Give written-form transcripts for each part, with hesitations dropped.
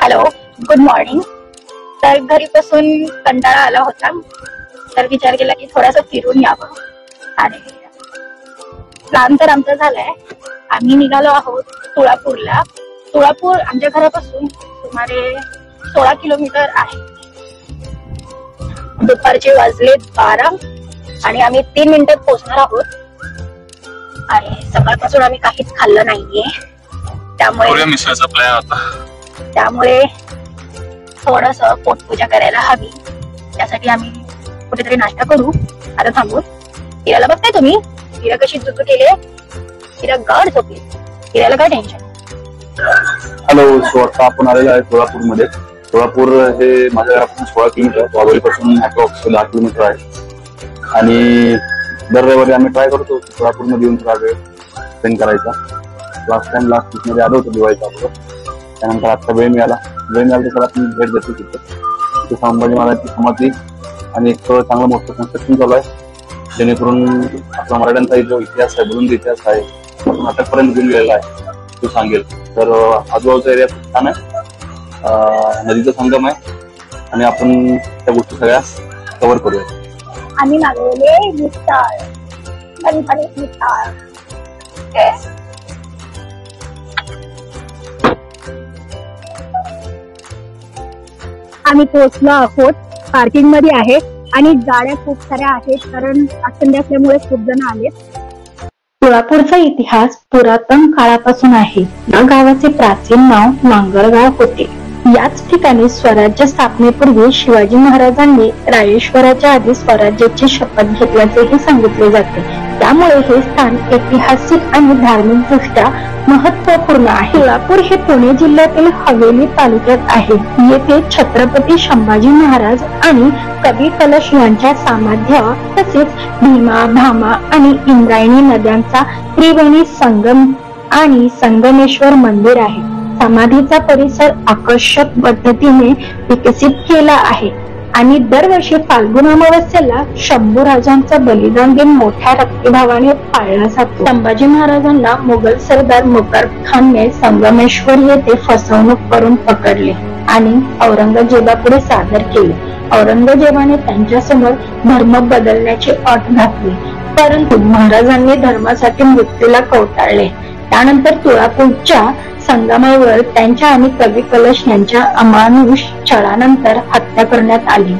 Hello, good morning. तर घरी बसून कंटाळा आला होता, तर विचार केला की थोडासा फिरून यावं. आणि प्लॅन तर आमचा झालाय. आम्ही निघालो आहोत तुळापूरला. तुळापूर आमच्या घरापासून सुमारे 16 किलोमीटर आहे. दुपारचे वाजले 12 आणि आम्ही 3 मिनिटात पोहोचणार आहोत. आणि सकाळपासून आम्ही काहीच खाल्लं नाहीये, त्यामुळे थोडस पोटपूजा करायला हवी. त्यासाठी आम्ही कुठेतरी नाश्ता करू. आता थांबून हिराला बघताय तुम्ही, हिरा कशी जुजू केले. हिरा गाढ झोपली, हिराला काय टेन्शन. हॅलो, सो आता आपण आलेलो आहे सोलापूरमध्ये. सोलापूर हे माझ्या घरापासून 16 किलोमीटर, वाघोलीपासून अप्रॉक्स 10 किलोमीटर आहे. आणि दर रविवारी आम्ही ट्राय करतो सोलापूरमध्ये येऊन थोडा वेळ स्पेंड करायचा. लास्ट वीक मध्ये आलो होतो दिवाळीच्या अगोदर. त्यानंतर आता वेळ मिळाला तर आपण भेट देतो तिथे संभाजी महाराजांची समाधी आणि एक चांगलं मोठं कन्स्ट्रक्शन चालू आहे, जेणेकरून आपला मराठ्यांचा जो इतिहास आहे, बुलंद इतिहास आहे, आतापर्यंत घेऊन गेलेला आहे, तो सांगेल. तर आजूबाजूचा एरिया खूप छान आहे, नदीचा संगम आहे आणि आपण त्या गोष्टी सगळ्या कव्हर करूया. आम्ही मागवले मिसळ, कणकणीत मिसळ. आम्ही पोहोचलो आहोत. पार्किंग मध्ये आहे आणि गाड्या खूप साऱ्या आहेत, कारण संडे असल्यामुळे खूप जण आलेत. तुळापूरचा इतिहास पुरातन काळापासून आहे. या गावाचे प्राचीन नाव नांगरगाव होते. याच ठिकाणी स्वराज्य स्थापनेपूर्वी शिवाजी महाराजांनी राजेश्वराच्या आधी स्वराज्याची शपथ घेतल्याचेही सांगितले जाते. त्यामुळे हे स्थान ऐतिहासिक आणि धार्मिक दृष्ट्या महत्वपूर्ण आहे. तुळापूर हे पुणे जिल्ह्यातील हवेली तालुक्यात आहे. येथे छत्रपती संभाजी महाराज आणि कवी कलश यांच्या समाध्या, तसेच भीमा, भामा आणि इंद्रायणी नद्यांचा त्रिवेणी संगम आणि संगमेश्वर मंदिर आहे. समाधीचा परिसर आकर्षक पद्धतीने विकसित केला आहे आणि दरवर्षी फाल्गुन अमावस्येला शंभूराजांचा बलिदान दिन मोठ्या रक्तभावाने पाळला जातो. संभाजी महाराजांना मुघल सरदार मुकर्ब खानने संगमेश्वर येथे फसवणूक करून पकडले आणि औरंगजेबापुढे सादर केले. औरंगजेबाने त्यांच्यासमोर धर्म बदलण्याची अट घातली, परंतु महाराजांनी धर्मासाठी मृत्यूला कवटाळले. त्यानंतर तुळापूरच्या संगमावर त्यांच्या आणि कवी कलश यांच्या अमानुष छळानंतर हत्या करण्यात आली.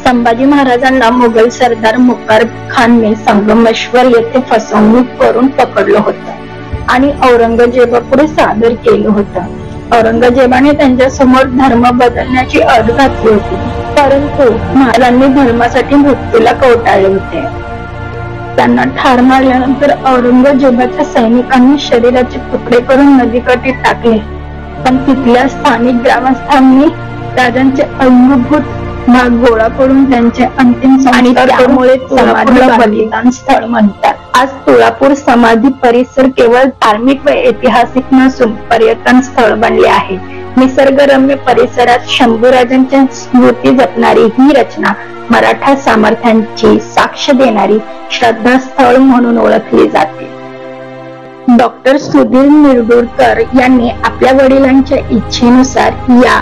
संभाजी महाराजांना मुघल सरदार मुकर्ब खानने संगमेश्वर येथे फसवणूक करून पकडलं होतं आणि औरंगजेबापुढे सादर केलं होतं. औरंगजेबाने त्यांच्या समोर धर्म बदलण्याची अट घातली होती, परंतु महाराजांनी धर्मासाठी मृत्यूला कवटाळले होते. त्यांना ठार मारल्यानंतर औरंगजेबाच्या सैनिकांनी शरीराचे तुकडे करून नदीकाठी टाकले, पण तिथल्या स्थानिक ग्रामस्थांनी राजांचे अंगभूत भाग गोळा करून त्यांचे अंतिम संस्कार त्यामुळे तुळापूरला बलिदान स्थळ म्हणतात. आज तुळापूर समाधी परिसर केवळ धार्मिक व ऐतिहासिक नसून पर्यटन स्थळ बनले आहे. निसर्गरम्य परिसरात शंभूराजांच्या स्मृती जपणारी ही रचना मराठा सामर्थ्यांची साक्ष देणारी श्रद्धास्थळ म्हणून ओळखली जाते. डॉक्टर सुधीर निरगुडकर यांनी आपल्या वडिलांच्या इच्छेनुसार या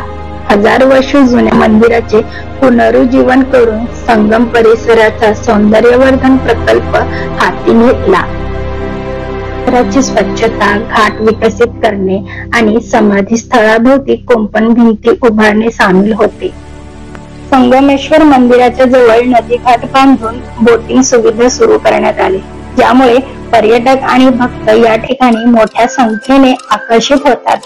1000 वर्ष जुन्या मंदिराचे पुनरुज्जीवन करून संगम परिसराचा सौंदर्यवर्धन प्रकल्प हाती घेतला. परिसराची स्वच्छता, घाट विकसित करणे आणि समाधी स्थळाभोवती कोंपण भिंती उभारणे सामील होते. संगमेश्वर मंदिराच्या जवळ नदीघाट बांधून बोटिंग सुविधा सुरू करण्यात आली, ज्यामुळे पर्यटक आणि भक्त या ठिकाणी मोठ्या संख्येने आकर्षित होतात.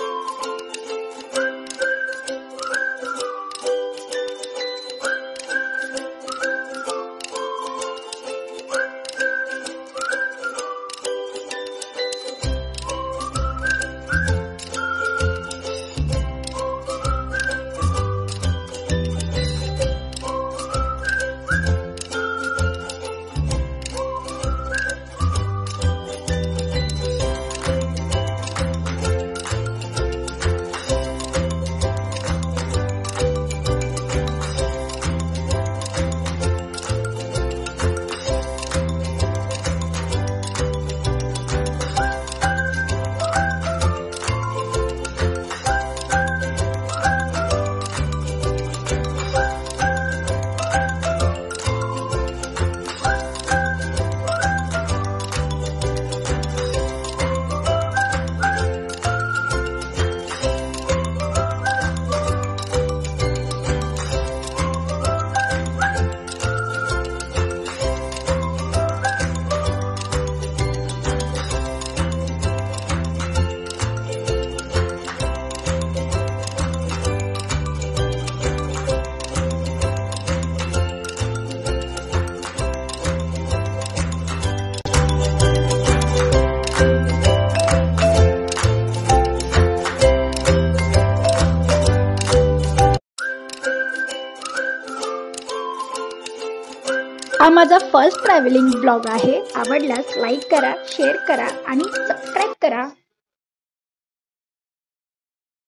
माझा फर्स्ट ट्रॅव्हलिंग ब्लॉग आहे. आवडल्यास लाईक करा, शेअर करा आणि सबस्क्राईब करा.